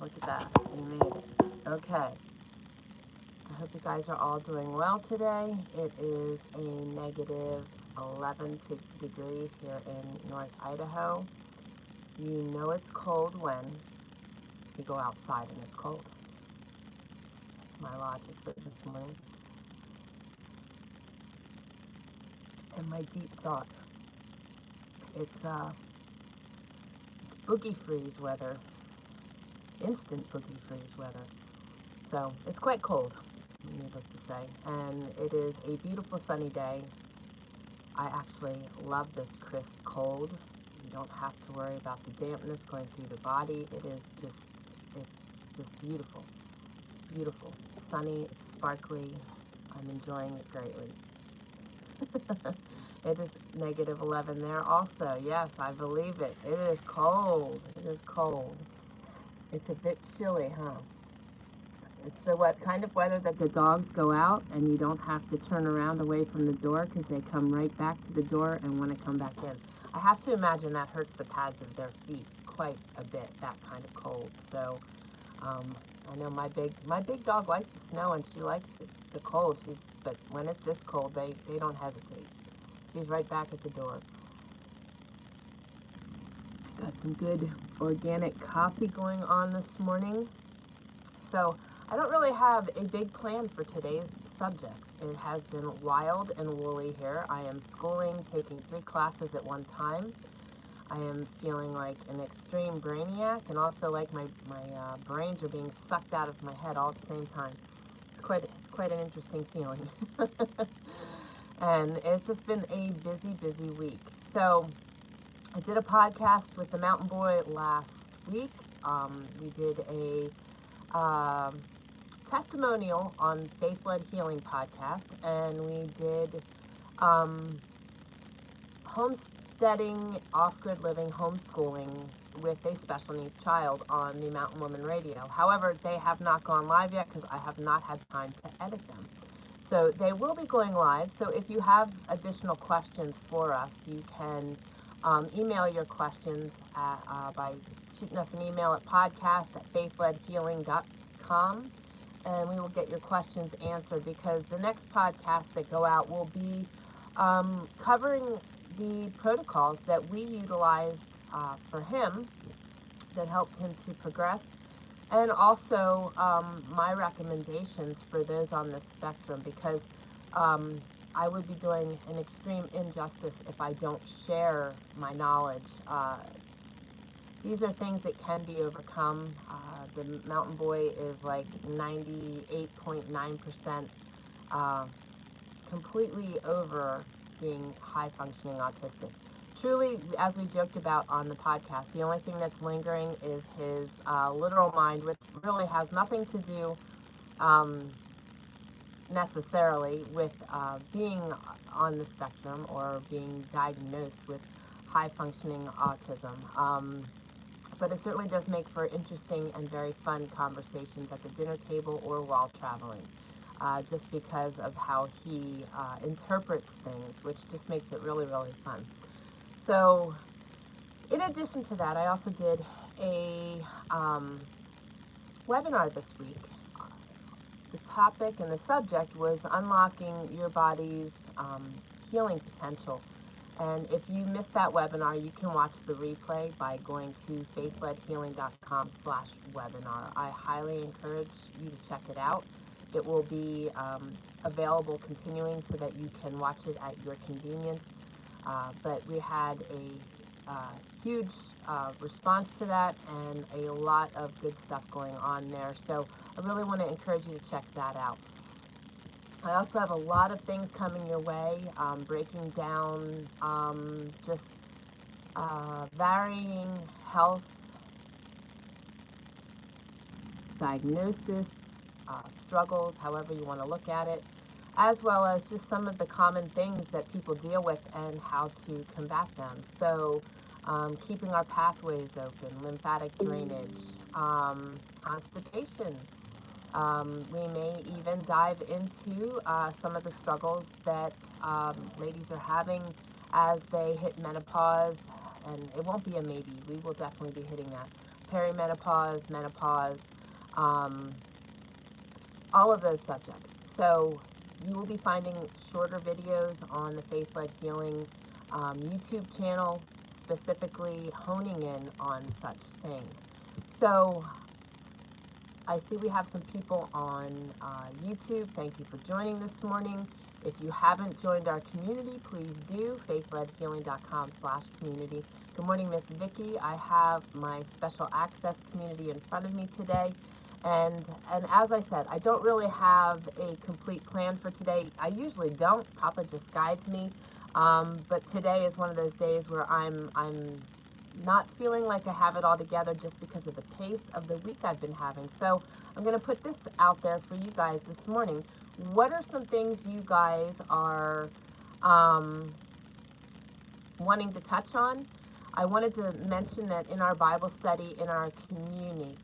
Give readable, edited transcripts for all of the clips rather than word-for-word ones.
Look at that. We made it. Okay. I hope you guys are all doing well today. It is a negative 11 degrees here in North Idaho. You know it's cold when you go outside and it's cold. That's my logic for this morning. And my deep thought. It's boogie freeze weather. Instant boogie freeze weather. So it's quite cold, needless to say, and it is a beautiful sunny day. I actually love this crisp cold. You don't have to worry about the dampness going through the body. It's just beautiful. It's beautiful. It's sunny, it's sparkly. I'm enjoying it greatly. It is negative 11 there also. Yes, I believe it. It is cold. It is cold. It's a bit chilly, huh? It's the kind of weather that the dogs go out and you don't have to turn around away from the door because they come right back to the door and want to come back in. I have to imagine that hurts the pads of their feet quite a bit, that kind of cold. So I know my big dog likes the snow and she likes the cold. But when it's this cold, they don't hesitate. She's right back at the door. Got some good organic coffee going on this morning. So I don't really have a big plan for today's subjects. It has been wild and woolly here. I am schooling, taking 3 classes at one time. I am feeling like an extreme brainiac and also like my brains are being sucked out of my head all at the same time. It's quite an interesting feeling. And it's just been a busy week. So I did a podcast with the Mountain Boy last week. We did a testimonial on Faith-Led Healing podcast, and we did homesteading, off-grid living, homeschooling with a special needs child on the Mountain Woman Radio. However, they have not gone live yet because I have not had time to edit them. So they will be going live. So if you have additional questions for us, you can email your questions by shooting us an email at podcast@faithledhealing.com, and we will get your questions answered, because the next podcasts that go out will be covering the protocols that we utilized for him that helped him to progress, and also my recommendations for those on the spectrum, because I would be doing an extreme injustice if I don't share my knowledge. These are things that can be overcome. The Mountain Boy is like 98.9% completely over being high-functioning autistic. Truly, as we joked about on the podcast, the only thing that's lingering is his literal mind, which really has nothing to do necessarily with being on the spectrum or being diagnosed with high-functioning autism. But it certainly does make for interesting and very fun conversations at the dinner table or while traveling, just because of how he interprets things, which just makes it really fun. So in addition to that, I also did a webinar this week. The topic and the subject was unlocking your body's healing potential. And if you missed that webinar, you can watch the replay by going to faithledhealing.com/webinar. I highly encourage you to check it out. It will be available continuing so that you can watch it at your convenience. But we had a huge response to that and a lot of good stuff going on there. So I really want to encourage you to check that out. I also have a lot of things coming your way, breaking down just varying health diagnosis, struggles, however you want to look at it, as well as just some of the common things that people deal with and how to combat them. So keeping our pathways open, lymphatic drainage, constipation. We may even dive into some of the struggles that ladies are having as they hit menopause, and it won't be a maybe. We will definitely be hitting that. perimenopause, menopause, um, all of those subjects. So you will be finding shorter videos on the Faith-Led Healing YouTube channel, specifically honing in on such things. So I see we have some people on YouTube. Thank you for joining this morning. If you haven't joined our community, please do, faithledhealing.com/community. Good morning, Miss Vicky. I have my special access community in front of me today. And as I said, I don't really have a complete plan for today. I usually don't. Papa just guides me. But today is one of those days where I'm not feeling like I have it all together just because of the pace of the week I've been having. So I'm going to put this out there for you guys this morning. What are some things you guys are wanting to touch on? I wanted to mention that in our Bible study, in our community,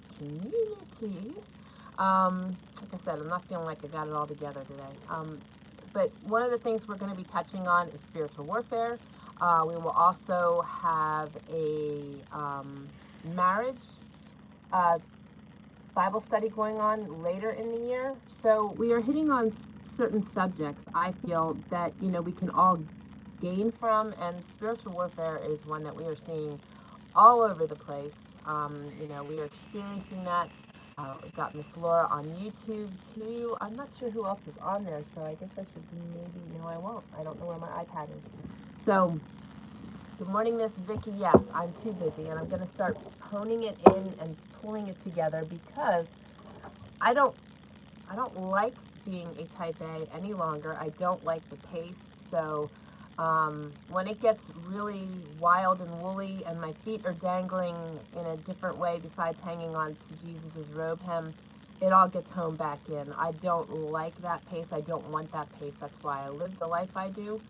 like I said, I'm not feeling like I got it all together today. But one of the things we're going to be touching on is spiritual warfare. We will also have a marriage Bible study going on later in the year. So we are hitting on certain subjects I feel that, you know, we can all gain from, and spiritual warfare is one that we are seeing all over the place. You know, we are experiencing that. We've got Miss Laura on YouTube too. I'm not sure who else is on there, so I guess I should maybe, no, I won't. I don't know where my iPad is. So, good morning, Miss Vicky. Yes, I'm too busy, and I'm going to start honing it in and pulling it together because I don't like being a type A any longer. I don't like the pace. So when it gets really wild and woolly and my feet are dangling in a different way besides hanging on to Jesus' robe hem, it all gets honed back in. I don't like that pace. I don't want that pace. That's why I live the life I do.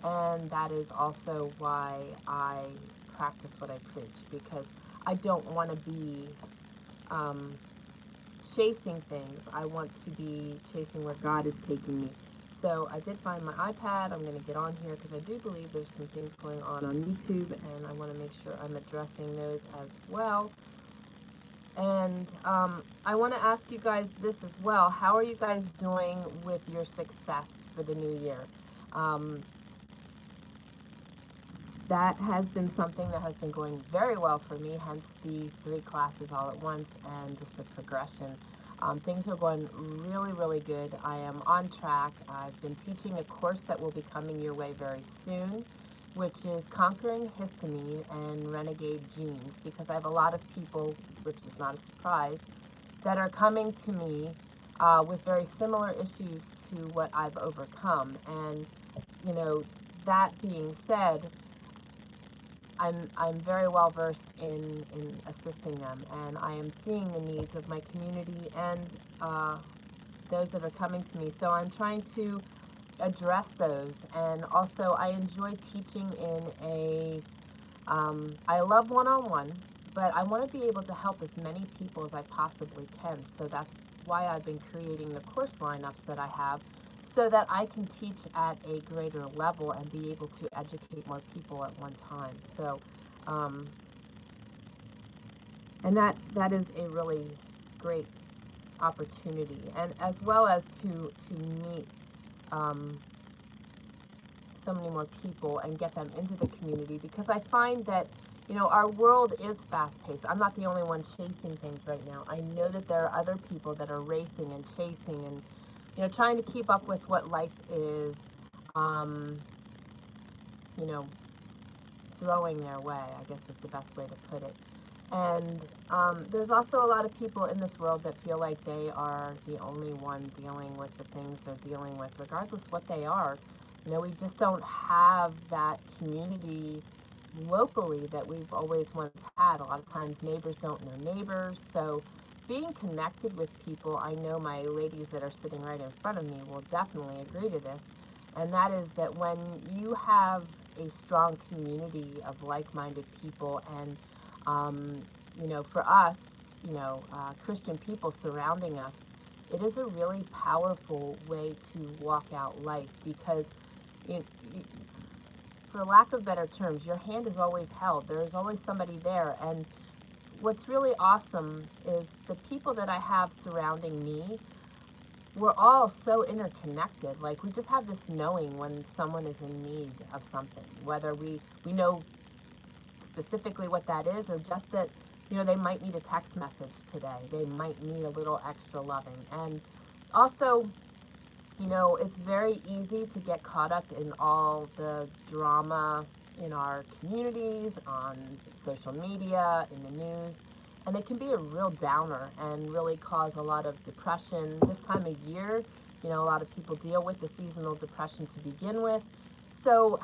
And that is also why I practice what I preach, because I don't want to be chasing things. I want to be chasing where God is taking me. So I did find my iPad. I'm going to get on here because I do believe there's some things going on YouTube, and I want to make sure I'm addressing those as well. And I want to ask you guys this as well. How are you guys doing with your success for the new year? That has been something that has been going very well for me, hence the 3 classes all at once and just the progression. Things are going really, really good. I am on track. I've been teaching a course that will be coming your way very soon, which is Conquering Histamine and Renegade Genes, because I have a lot of people, which is not a surprise, that are coming to me with very similar issues to what I've overcome. And, you know, that being said, I'm very well versed in assisting them, and I am seeing the needs of my community and those that are coming to me. So I'm trying to address those, and also I enjoy teaching in a, I love one-on-one, but I want to be able to help as many people as I possibly can. So that's why I've been creating the course lineups that I have, so that I can teach at a greater level and be able to educate more people at one time. So, and that is a really great opportunity, and as well as to meet so many more people and get them into the community, because I find that, you know, our world is fast-paced. I'm not the only one chasing things right now. I know that there are other people that are racing and chasing and, you know, trying to keep up with what life is, you know, throwing their way, I guess is the best way to put it. And there's also a lot of people in this world that feel like they are the only one dealing with the things they're dealing with, regardless what they are. You know, we just don't have that community locally that we've always once had. A lot of times neighbors don't know neighbors, so being connected with people, I know my ladies that are sitting right in front of me will definitely agree to this, and that is that when you have a strong community of like-minded people, and you know, for us, you know, Christian people surrounding us, it is a really powerful way to walk out life, because for lack of better terms, your hand is always held. There is always somebody there, and what's really awesome is the people that I have surrounding me. We're all so interconnected. Like, we just have this knowing when someone is in need of something, whether we know specifically what that is, or just that, they might need a text message today. They might need a little extra loving. And also, it's very easy to get caught up in all the drama in our communities, on social media, in the news, and it can be a real downer and really cause a lot of depression. This time of year, a lot of people deal with the seasonal depression to begin with. So,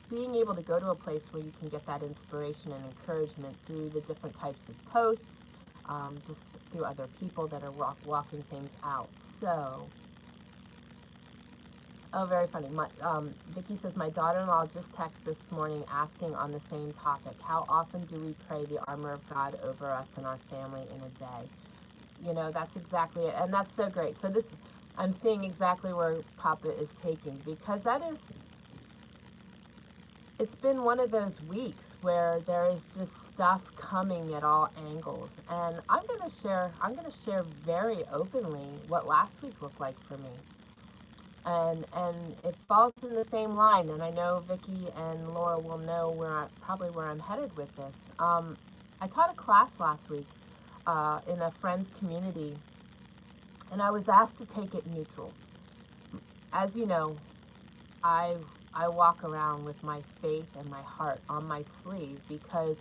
being able to go to a place where you can get that inspiration and encouragement through the different types of posts, just through other people that are walking things out. So, oh, very funny. Vicki says, my daughter-in-law just texted this morning asking on the same topic, how often do we pray the armor of God over us and our family in a day? That's exactly it. And that's so great. So I'm seeing exactly where Papa is taking, because it's been one of those weeks where there is just stuff coming at all angles. And I'm going to share very openly what last week looked like for me. And it falls in the same line, and I know Vicki and Laura will know probably where I'm headed with this. I taught a class last week in a friend's community, and I was asked to take it neutral. As you know, I walk around with my faith and my heart on my sleeve because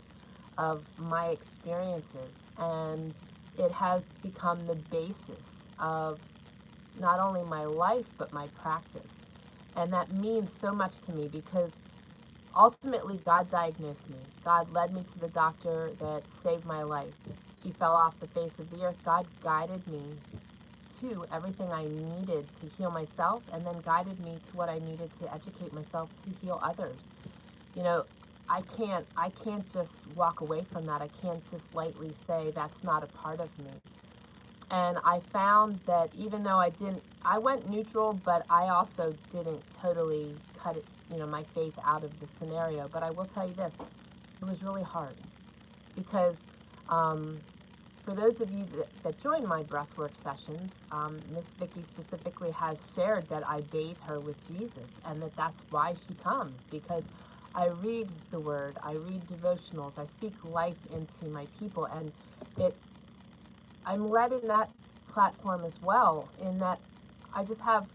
of my experiences, and it has become the basis of not only my life, but my practice. And that means so much to me, because ultimately God diagnosed me. God led me to the doctor that saved my life. She fell off the face of the earth. God guided me to everything I needed to heal myself, and then guided me to what I needed to educate myself to heal others. I can't just walk away from that. I can't just lightly say that's not a part of me. And I found that even though I went neutral, but I also didn't totally cut it, my faith out of the scenario. But I will tell you this, it was really hard, because for those of you that join my breathwork sessions, Miss Vicki specifically has shared that I bathe her with Jesus, and that's why she comes, because I read the Word, I read devotionals, I speak life into my people, and I'm led in that platform as well, in that I just have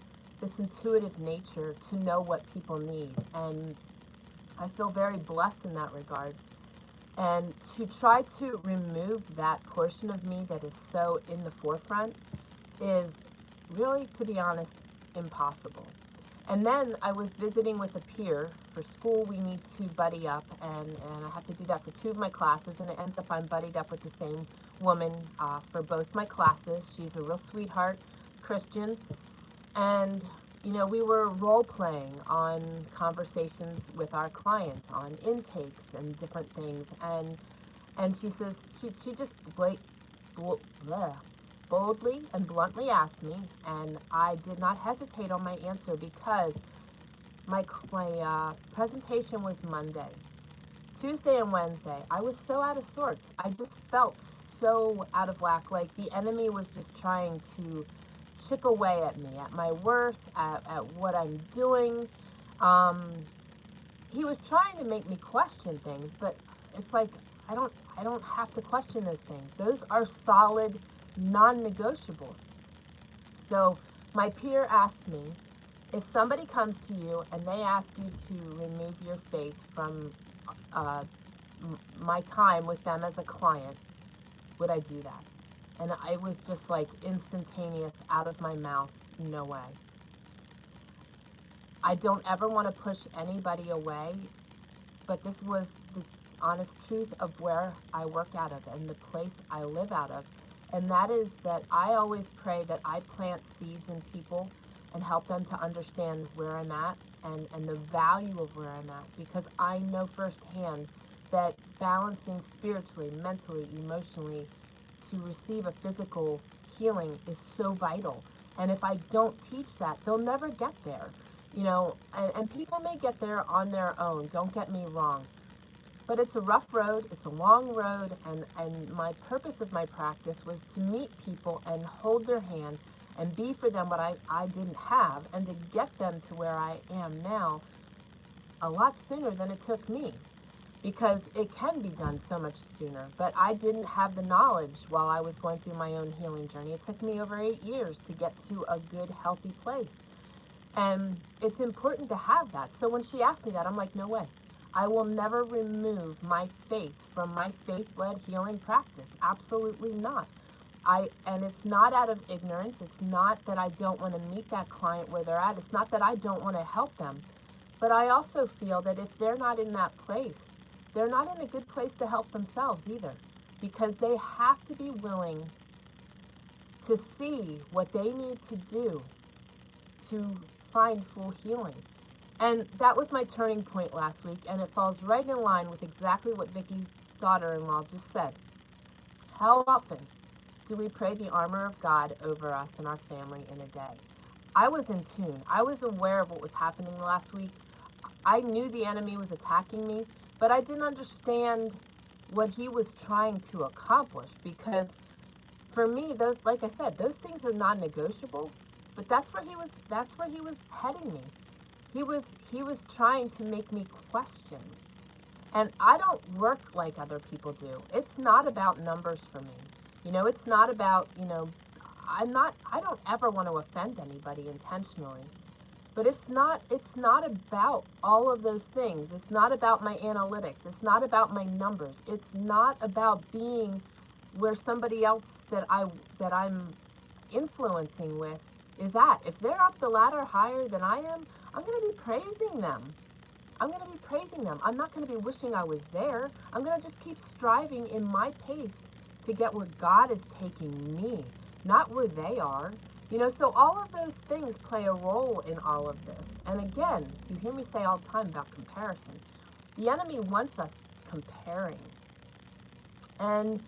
this intuitive nature to know what people need, and I feel very blessed in that regard. And to try to remove that portion of me that is so in the forefront is really, to be honest, impossible. And then I was visiting with a peer for school. We need to buddy up, and I have to do that for 2 of my classes, and it ends up I'm buddied up with the same woman for both my classes. She's a real sweetheart, Christian, and we were role-playing on conversations with our clients on intakes and different things, and she says, she just boldly and bluntly asked me, and I did not hesitate on my answer, because my presentation was Monday. Tuesday and Wednesday, I was so out of sorts. I just felt so out of whack, like the enemy was just trying to chip away at me, at my worth, at what I'm doing. He was trying to make me question things, but it's like, I don't have to question those things. Those are solid non-negotiables. So my peer asked me, if somebody comes to you and they ask you to remove your faith from my time with them as a client, would I do that? And I was just like instantaneous, out of my mouth, no way. I don't ever want to push anybody away, but this was the honest truth of where I work out of and the place I live out of. And that is that I always pray that I plant seeds in people and help them to understand where I'm at and the value of where I'm at, because I know firsthand that balancing spiritually, mentally, emotionally to receive a physical healing is so vital. And if I don't teach that, they'll never get there. And people may get there on their own, don't get me wrong. But it's a rough road, it's a long road, and my purpose of my practice was to meet people and hold their hand and be for them what I didn't have, and to get them to where I am now a lot sooner than it took me, because it can be done so much sooner. But I didn't have the knowledge while I was going through my own healing journey. It took me over 8 years to get to a good, healthy place. And it's important to have that. So when she asked me that, I'm like, no way. I will never remove my faith from my faith-led healing practice. Absolutely not. And it's not out of ignorance. It's not that I don't want to meet that client where they're at. It's not that I don't want to help them. But I also feel that if they're not in that place, they're not in a good place to help themselves either, because they have to be willing to see what they need to do to find full healing. And that was my turning point last week, and it falls right in line with exactly what Vicky's daughter-in-law just said. How often do we pray the armor of God over us and our family in a day? I was in tune. I was aware of what was happening last week. I knew the enemy was attacking me, but I didn't understand what he was trying to accomplish, because for me, those, like I said, those things are non-negotiable. But that's where he was heading me. He was trying to make me question. And I don't work like other people do. It's not about numbers for me. It's not about, I don't ever want to offend anybody intentionally. But it's not about all of those things. It's not about my analytics. It's not about my numbers. It's not about being where somebody else that I'm influencing with is at. If they're up the ladder higher than I am, I'm going to be praising them. I'm not going to be wishing I was there. I'm going to just keep striving in my pace to get where God is taking me, not where they are. So all of those things play a role in all of this. And again, you hear me say all the time about comparison. The enemy wants us comparing. And,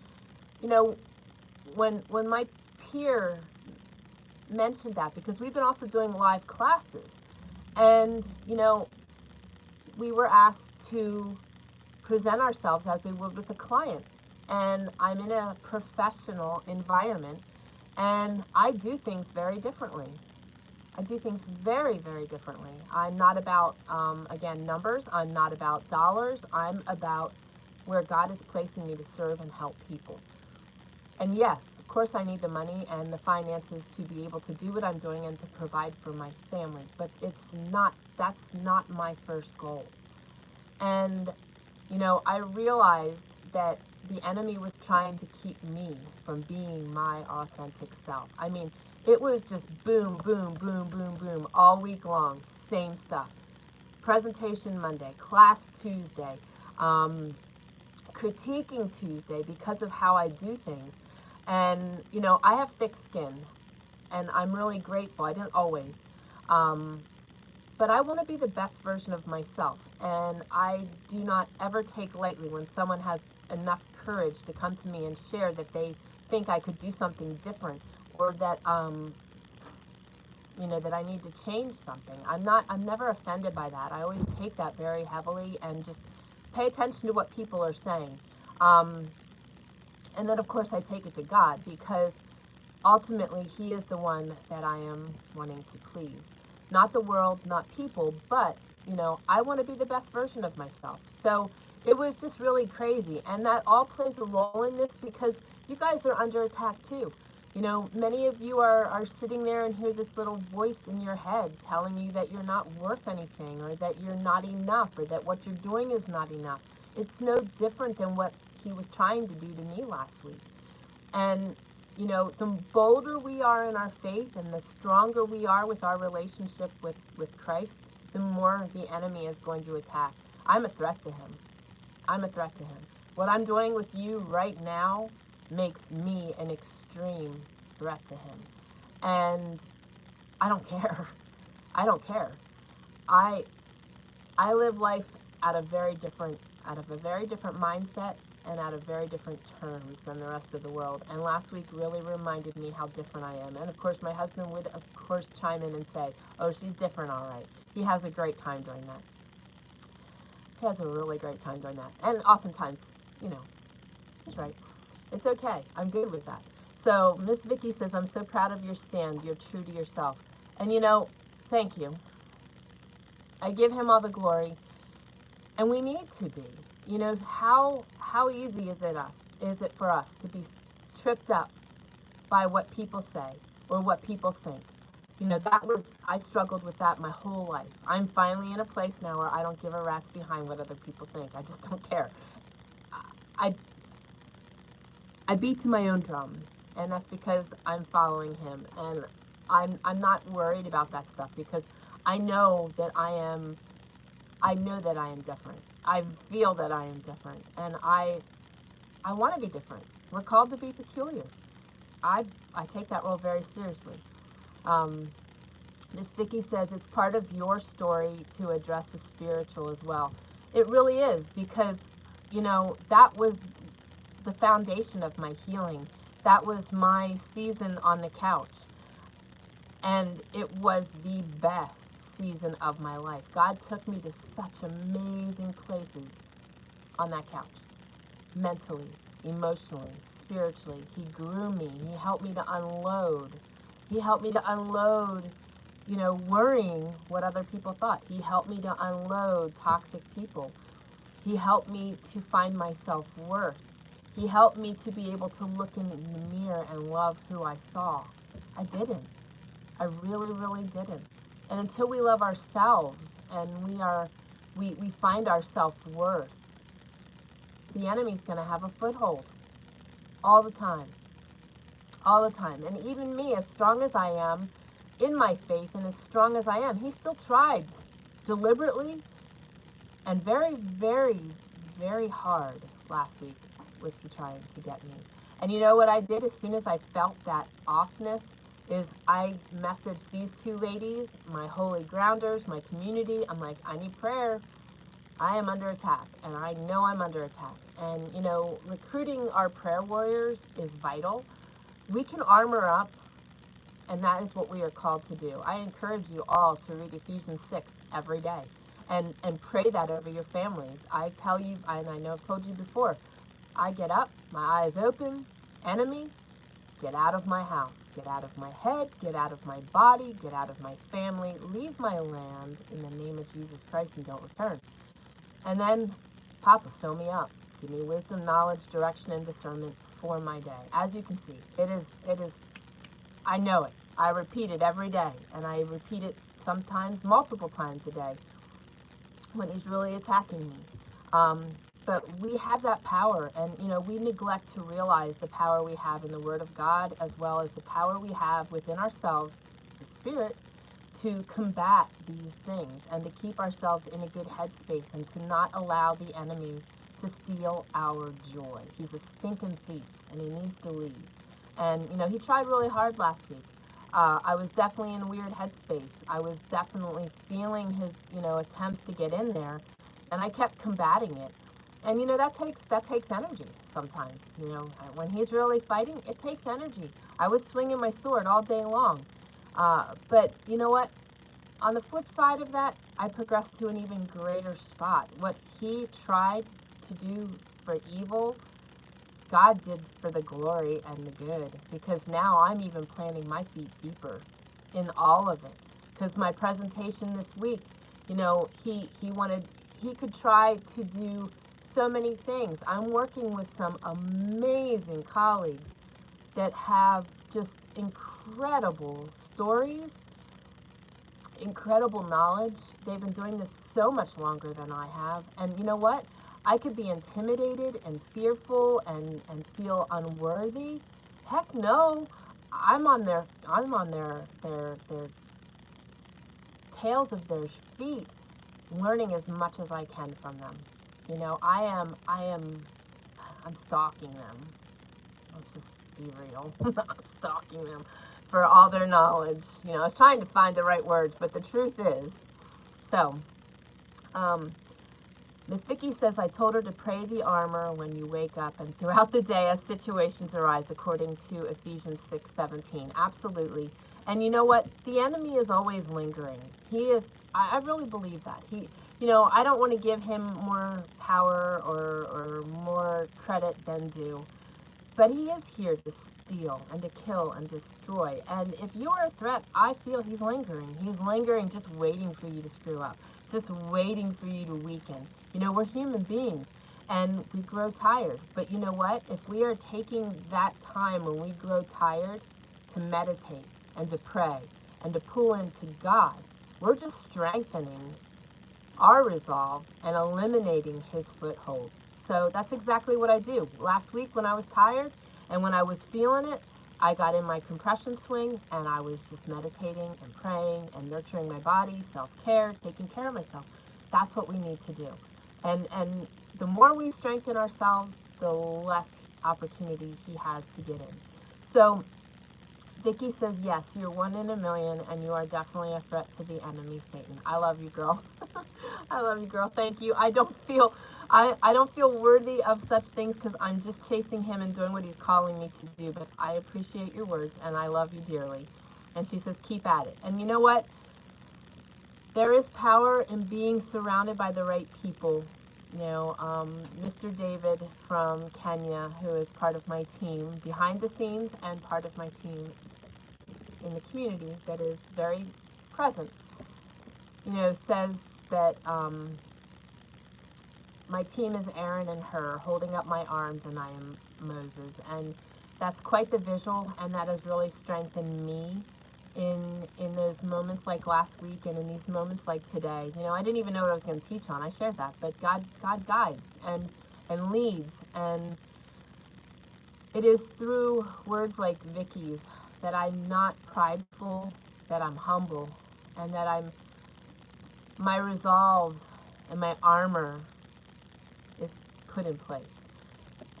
when my peer mentioned that, because we've been also doing live classes, and, we were asked to present ourselves as we would with a client. And I'm in a professional environment, and I do things very differently. I do things very, very differently. I'm not about, again, numbers. I'm not about dollars. I'm about where God is placing me to serve and help people. And yes, of course I need the money and the finances to be able to do what I'm doing and to provide for my family. But that's not my first goal. And, I realized that the enemy was trying to keep me from being my authentic self. I mean, it was just boom, boom, boom, boom, boom, all week long, same stuff. Presentation Monday, class Tuesday, critiquing Tuesday because of how I do things. And, I have thick skin, and I'm really grateful. I didn't always. But I want to be the best version of myself. And I do not ever take lightly when someone has enough courage to come to me and share that they think I could do something different, or that that I need to change something. I'm never offended by that. I always take that very heavily and just pay attention to what people are saying. And then of course I take it to God, because ultimately He is the one that I am wanting to please. Not the world, not people, but I want to be the best version of myself. So it was just really crazy, and that all plays a role in this, because you guys are under attack too. Many of you are sitting there and hear this little voice in your head telling you that you're not worth anything, or that you're not enough, or that what you're doing is not enough. It's no different than what he was trying to do to me last week. And the bolder we are in our faith and the stronger we are with our relationship with Christ, the more the enemy is going to attack. I'm a threat to him. What I'm doing with you right now makes me an extreme threat to him. And I don't care. I live life out of a very different mindset, and out of very different terms than the rest of the world. And last week really reminded me how different I am. And of course my husband would of course chime in and say, oh, she's different, all right. He has a great time doing that. He has a really great time doing that. And oftentimes, you know, he's right. It's okay. I'm good with that. So Miss Vicky says, I'm so proud of your stand. You're true to yourself. And you know, thank you. I give him all the glory. And we need to be. You know, how easy is it for us to be tripped up by what people say or what people think? You know, I struggled with that my whole life. I'm finally in a place now where I don't give a rat's behind what other people think. I just don't care. I beat to my own drum, and that's because I'm following him, and I'm not worried about that stuff because I know that I am different. I feel that I am different, and I want to be different. We're called to be peculiar. I take that role very seriously. Miss Vicky says it's part of your story to address the spiritual as well. It really is, because, you know, that was the foundation of my healing. That was my season on the couch. And it was the best season of my life. God took me to such amazing places on that couch. Mentally, emotionally, spiritually. He grew me. He helped me to unload. He helped me to unload, you know, worrying what other people thought. He helped me to unload toxic people. He helped me to find my self-worth. He helped me to be able to look in the mirror and love who I saw. I didn't. I really, really didn't. And until we love ourselves and we find our self-worth, the enemy's going to have a foothold all the time. All the time. And even me, as strong as I am in my faith and as strong as I am, he still tried deliberately and very, very, very hard last week was he trying to get me. And you know what I did as soon as I felt that offness is I messaged these two ladies, my holy grounders, my community. I'm like, I need prayer. I am under attack, and I know I'm under attack. And, you know, recruiting our prayer warriors is vital. We can armor up, and that is what we are called to do. I encourage you all to read Ephesians 6 every day and pray that over your families. I tell you, and I know I've told you before, I get up, my eyes open, enemy, get out of my house, get out of my head, get out of my body, get out of my family, leave my land in the name of Jesus Christ and don't return. And then, Papa, fill me up. Give me wisdom, knowledge, direction, and discernment for my day. As you can see, it is, I know it. I repeat it every day, and I repeat it sometimes multiple times a day when he's really attacking me. But we have that power, and, you know, we neglect to realize the power we have in the Word of God, as well as the power we have within ourselves, the Spirit, to combat these things and to keep ourselves in a good headspace and to not allow the enemy to steal our joy. He's a stinking thief, and he needs to leave. And, you know, he tried really hard last week. I was definitely in a weird headspace. I was definitely feeling his, you know, attempts to get in there, and I kept combating it. And, you know, that takes energy sometimes. You know, when he's really fighting, it takes energy. I was swinging my sword all day long. But you know what? On the flip side of that, I progressed to an even greater spot. What he tried to do for evil, God did for the glory and the good. Because now I'm even planting my feet deeper in all of it. Because my presentation this week, you know, he could try to do so many things. I'm working with some amazing colleagues that have just incredible stories, incredible knowledge. They've been doing this so much longer than I have. And you know what? I could be intimidated and fearful and feel unworthy. Heck no. I'm on their tails of their feet, learning as much as I can from them. You know, I'm stalking them. Let's just be real. I'm stalking them for all their knowledge. You know, I was trying to find the right words, but the truth is. So, Miss Vicky says, I told her to pray the armor when you wake up and throughout the day as situations arise, according to Ephesians 6:17. Absolutely. And you know what? The enemy is always lingering. He is, I really believe that. you know, I don't want to give him more power or more credit than due, but he is here to steal and to kill and destroy. And if you're a threat, I feel he's lingering. He's lingering, just waiting for you to screw up, just waiting for you to weaken. You know, we're human beings and we grow tired. But you know what? If we are taking that time when we grow tired to meditate and to pray and to pull into God, we're just strengthening our resolve and eliminating his footholds. So that's exactly what I do. Last week when I was tired and when I was feeling it, I got in my compression swing and I was just meditating and praying and nurturing my body, self-care, taking care of myself. That's what we need to do. And the more we strengthen ourselves, the less opportunity he has to get in. So Vicky says, yes, you're 1 in a million, and you are definitely a threat to the enemy, Satan. I love you, girl. I love you, girl. Thank you. I don't feel worthy of such things because I'm just chasing him and doing what he's calling me to do. But I appreciate your words, and I love you dearly. And she says, keep at it. And you know what? There is power in being surrounded by the right people. You know, Mr. David from Kenya, who is part of my team behind the scenes and part of my team in the community that is very present, you know, says that my team is Aaron and Hur holding up my arms and I am Moses. And that's quite the visual, and that has really strengthened me in those moments like last week and in these moments like today. You know, I didn't even know what I was going to teach on. I shared that, but God guides and leads, and it is through words like Vicky's that I'm not prideful, that I'm humble, and that my resolve and my armor is put in place.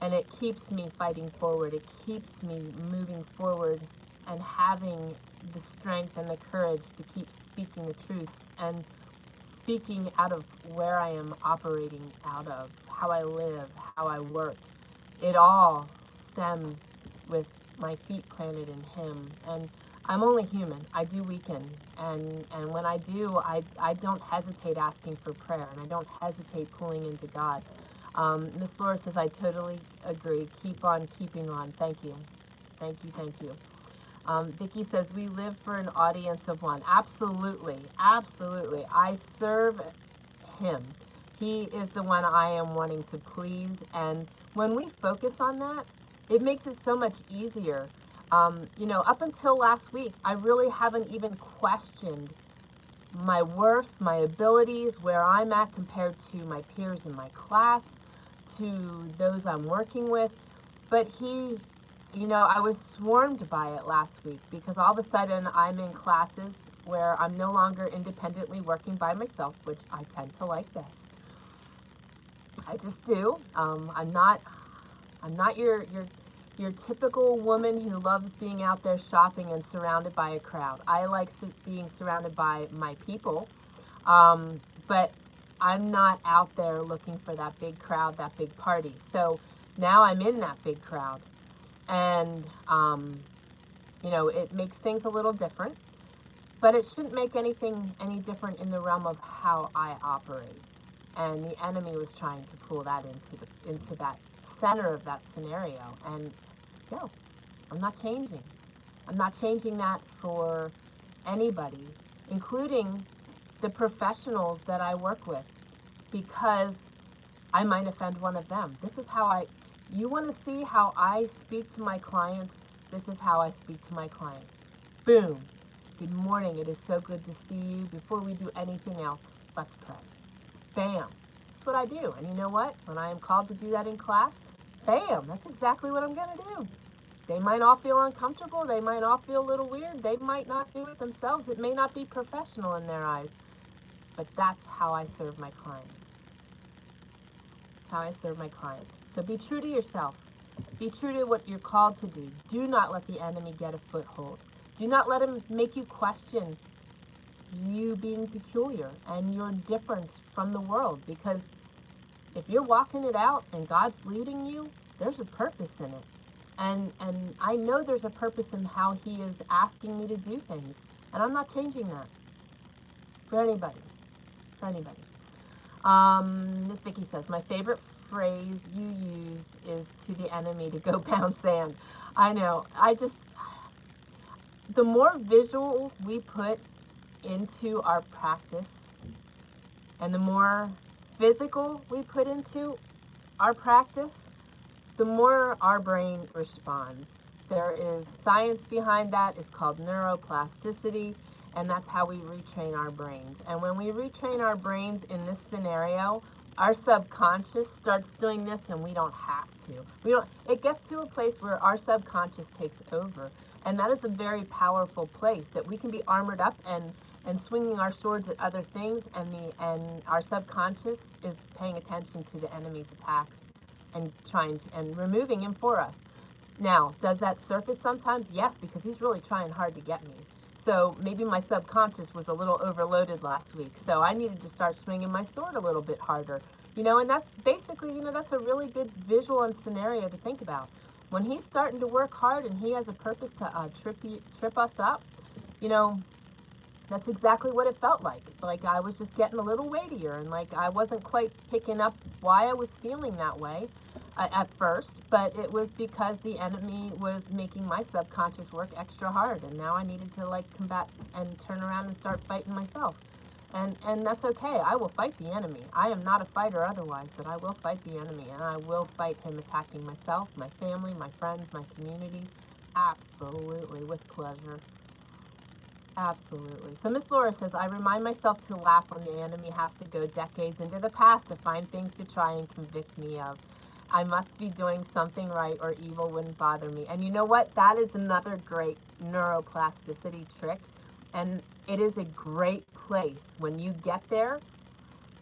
And it keeps me fighting forward. It keeps me moving forward and having the strength and the courage to keep speaking the truth and speaking out of where I am operating out of, how I live, how I work. It all stems with my feet planted in him. And I'm only human. I do weaken. And when I do, I don't hesitate asking for prayer, and I don't hesitate pulling into God. Miss Laura says, I totally agree. Keep on keeping on. Thank you. Thank you. Thank you. Vicki says, we live for an audience of one. Absolutely. Absolutely. I serve him. He is the one I am wanting to please. And when we focus on that, it makes it so much easier. You know, up until last week, I really haven't even questioned my worth, my abilities, where I'm at compared to my peers in my class, to those I'm working with. But you know, I was swarmed by it last week because all of a sudden I'm in classes where I'm no longer independently working by myself, which I tend to like best. I just do. I'm not your typical woman who loves being out there shopping and surrounded by a crowd. I like being surrounded by my people, but I'm not out there looking for that big crowd, that big party. So now I'm in that big crowd. And, you know, it makes things a little different, but it shouldn't make anything any different in the realm of how I operate. And the enemy was trying to pull that into that center of that scenario. And no, I'm not changing. I'm not changing that for anybody, including the professionals that I work with, because I might offend one of them. This is how you want to see how I speak to my clients? This is how I speak to my clients. Boom. Good morning. It is so good to see you. Before we do anything else, let's pray. Bam. That's what I do. And you know what? When I am called to do that in class, bam, that's exactly what I'm going to do. They might all feel uncomfortable. They might all feel a little weird. They might not do it themselves. It may not be professional in their eyes. But that's how I serve my clients. That's how I serve my clients. So be true to yourself. Be true to what you're called to do. Do not let the enemy get a foothold. Do not let him make you question you being peculiar and your difference from the world. Because if you're walking it out and God's leading you, there's a purpose in it. And I know there's a purpose in how he is asking me to do things. And I'm not changing that for anybody. For anybody. Miss Vicky says, my favorite phrase you use is to the enemy to go pound sand. I know. The more visual we put into our practice and the more physical we put into our practice, the more our brain responds. There is science behind that. It's called neuroplasticity, and that's how we retrain our brains. And when we retrain our brains in this scenario, our subconscious starts doing this, and we don't have to. It gets to a place where our subconscious takes over, and that is a very powerful place that we can be armored up and swinging our swords at other things, and our subconscious is paying attention to the enemy's attacks and and removing him for us. Now, does that surface sometimes? Yes, because he's really trying hard to get me. So maybe my subconscious was a little overloaded last week, so I needed to start swinging my sword a little bit harder. And that's basically, that's a really good visual and scenario to think about. When he's starting to work hard and he has a purpose to trip us up, that's exactly what it felt like. Like I was just getting a little weightier, and like I wasn't quite picking up why I was feeling that way at first, but it was because the enemy was making my subconscious work extra hard, and now I needed to like combat and turn around and start fighting myself. And that's okay. I will fight the enemy. I am not a fighter otherwise, but I will fight the enemy, and I will fight him attacking myself, my family, my friends, my community. Absolutely, with pleasure. Absolutely. So Miss Laura says, I remind myself to laugh when the enemy has to go decades into the past to find things to try and convict me of. I must be doing something right or evil wouldn't bother me. And you know what? That is another great neuroplasticity trick. And it is a great place when you get there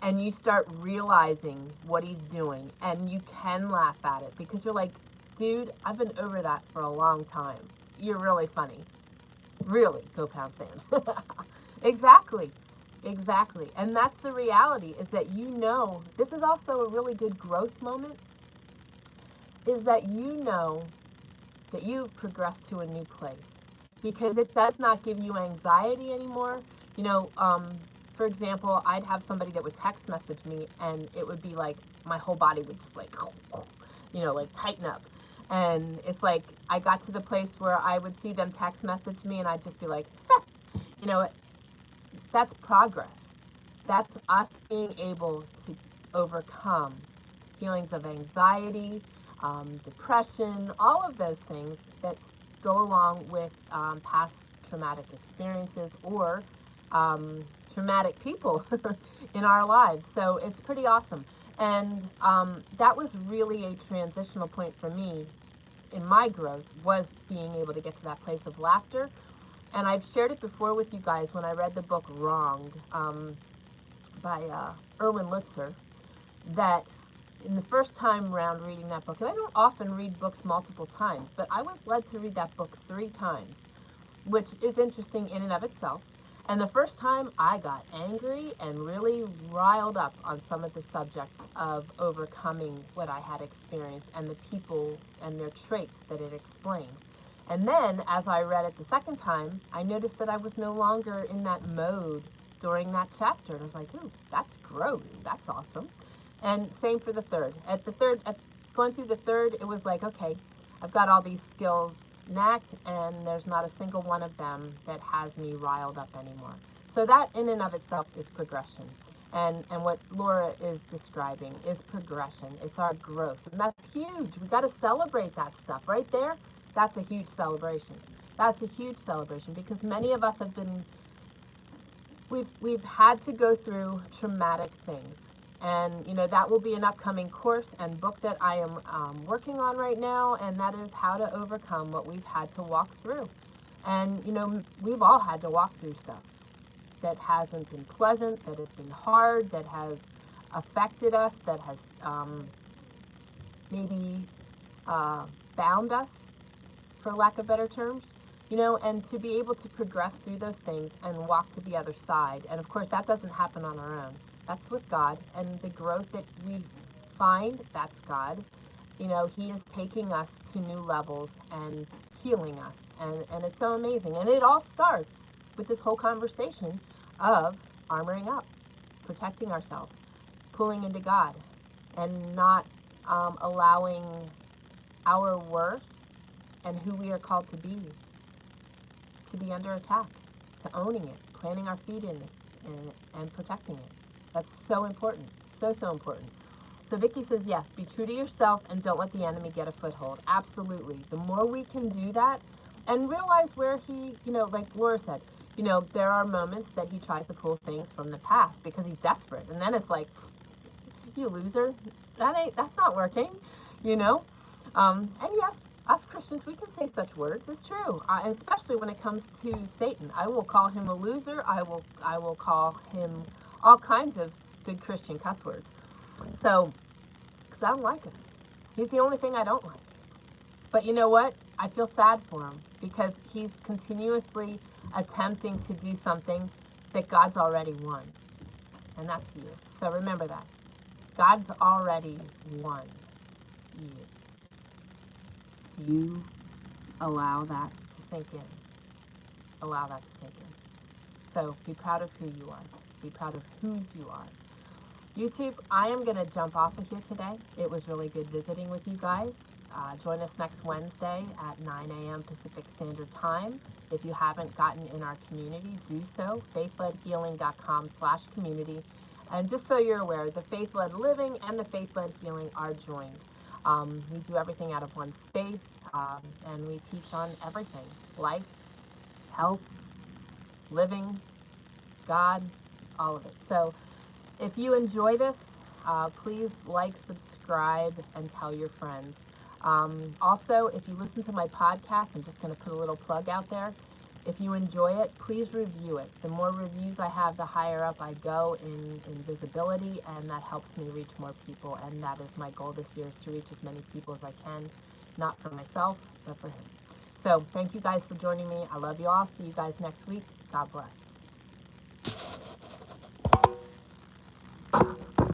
and you start realizing what he's doing, and you can laugh at it because you're like, dude, I've been over that for a long time. You're really funny. Really, go pound sand. Exactly. And that's the reality, is that this is also a really good growth moment, is that that you've progressed to a new place, because it does not give you anxiety anymore. For example, I'd have somebody that would text message me, and it would be like my whole body would just like tighten up. And it's like I got to the place where I would see them text message me, and I'd just be like, that's progress. That's us being able to overcome feelings of anxiety, depression, all of those things that go along with past traumatic experiences or traumatic people in our lives. So it's pretty awesome. And that was really a transitional point for me in my growth, was being able to get to that place of laughter. And I've shared it before with you guys when I read the book Wronged by Erwin Lutzer, that in the first time round reading that book, and I don't often read books multiple times, but I was led to read that book 3 times, which is interesting in and of itself. And the first time I got angry and really riled up on some of the subjects of overcoming what I had experienced and the people and their traits that it explained. And then as I read it the second time, I noticed that I was no longer in that mode during that chapter. And I was like, ooh, that's growth. That's awesome. And same for the third. Going through the third, it was like, okay, I've got all these skills knacked, and there's not a single one of them that has me riled up anymore. So that in and of itself is progression. And what Laura is describing is progression. It's our growth. And that's huge. We've got to celebrate that stuff right there. That's a huge celebration. That's a huge celebration, because many of us have been, we've had to go through traumatic things. And, that will be an upcoming course and book that I am working on right now, and that is how to overcome what we've had to walk through. And, we've all had to walk through stuff that hasn't been pleasant, that has been hard, that has affected us, that has maybe bound us, for lack of better terms. And to be able to progress through those things and walk to the other side. And, of course, that doesn't happen on our own. That's with God, and the growth that we find, that's God. He is taking us to new levels and healing us, and it's so amazing. And it all starts with this whole conversation of armoring up, protecting ourselves, pulling into God and not allowing our worth and who we are called to be under attack, to owning it, planting our feet in it, and protecting it. That's so important, so important. So Vicki says, yes, be true to yourself and don't let the enemy get a foothold. Absolutely. The more we can do that and realize where he, like Laura said, there are moments that he tries to pull things from the past because he's desperate. And then it's like, you loser, that's not working, And yes, us Christians, we can say such words. It's true, especially when it comes to Satan. I will call him a loser. I will call him all kinds of good Christian cuss words. So, because I don't like him. He's the only thing I don't like. But you know what? I feel sad for him because he's continuously attempting to do something that God's already won. And that's you. So remember that. God's already won you. Do you allow that to sink in? Allow that to sink in. So be proud of who you are. Be proud of whose you are. YouTube, I am going to jump off of here today. It was really good visiting with you guys. Join us next Wednesday at 9 a.m. Pacific Standard Time. If you haven't gotten in our community, do so. faithledhealing.com/community. And just so you're aware, the Faith-Led Living and the Faith-Led Healing are joined. We do everything out of one space, and we teach on everything. Life, health, living, God, all of it. So if you enjoy this, please like, subscribe, and tell your friends. Also, if you listen to my podcast, I'm just going to put a little plug out there. If you enjoy it, please review it. The more reviews I have, the higher up I go in visibility, and that helps me reach more people. And that is my goal this year, is to reach as many people as I can, not for myself, but for him. So thank you guys for joining me. I love you all. See you guys next week. God bless.